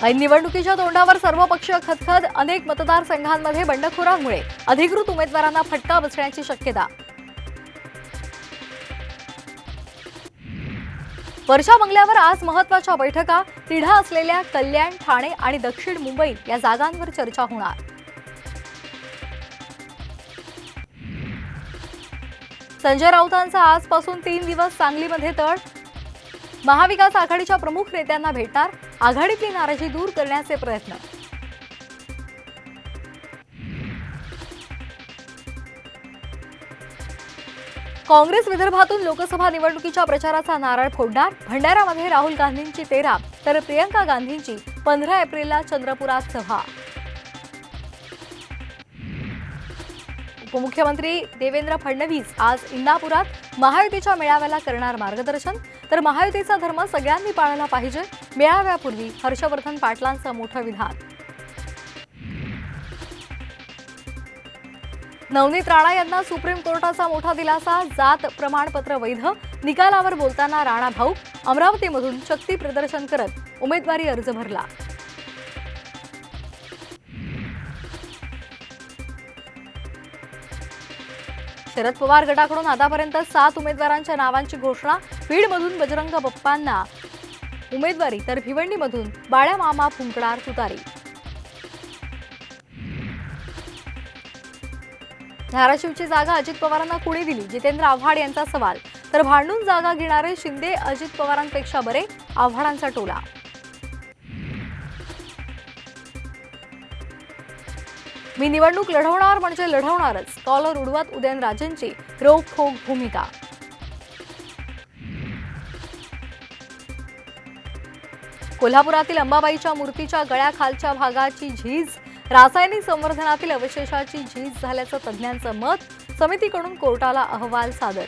ऐन निवडणुकीच्या तोंडावर सर्वपक्षीय खतखत, अनेक मतदारसंघांमध्ये बंडखोरांमुळे अधिकृत उमेदवारांना फटका बसण्याची शक्यता। वर्षा बंगल्यावर आज महत्त्वाच्या बैठका, तिढा असलेल्या कल्याण, ठाणे आणि दक्षिण मुंबई या जागांवर चर्चा होणार। संजय राऊतांचा आजपासून 3 दिवस सांगलीमध्ये तळ, महाविकास आघाडीच्या प्रमुख नेत्यांना भेटणार, आघाडीतली नाराजी दूर करण्याचे प्रयत्न। काँग्रेस विदर्भातून लोकसभा निवडणुकीच्या प्रचाराचा नारळ फोडणार, भंडाऱ्यामध्ये राहुल गांधींची 13 तर प्रियंका गांधींची 15 एप्रिलला चंद्रपुरात सभा। उपमुख्यमंत्री देवेंद्र फडणवीस आज इंदापुरात महायुतीच्या मेळाव्याला करणार मार्गदर्शन, तर महायुतीचा धर्म सगळ्यांनी पाळला पाहिजे, मेळाव्यापूर्वी हर्षवर्धन पाटलांचं मोठं विधान। नवनीत राणा यांना सुप्रीम कोर्टाचा मोठा दिलासा, जात प्रमाणपत्र वैध, निकालावर बोलताना राणा भाऊ अमरावतीमधून शक्ती प्रदर्शन करत उमेदवारी अर्ज भरला। शरद पवार गटाकडून आतापर्यंत 7 उमेदवारांच्या नावांची घोषणा, बीडमधून बजरंग बाप्पांना उमेदवारी तर भिवंडीमधून बाळ्या मामा फुंकणार तुतारी। धाराशिवची जागा अजित पवारांना कुणी दिली, जितेंद्र आव्हाड यांचा सवाल, तर भांडून जागा घेणारे शिंदे अजित पवारांपेक्षा बरे, आव्हाडांचा टोला। मी निवडणूक लढवणार म्हणजे लढवणारच, कॉलर उडवत उदयनराजेंची रोखोक भूमिका। कोल्हापुरातील अंबाबाईच्या मूर्तीच्या गळ्याखालच्या भागाची झीज, रासायनिक संवर्धनातील अवशेषाची झीज झाल्याचं तज्ज्ञांचं मत, समितीकडून कोर्टाला अहवाल सादर।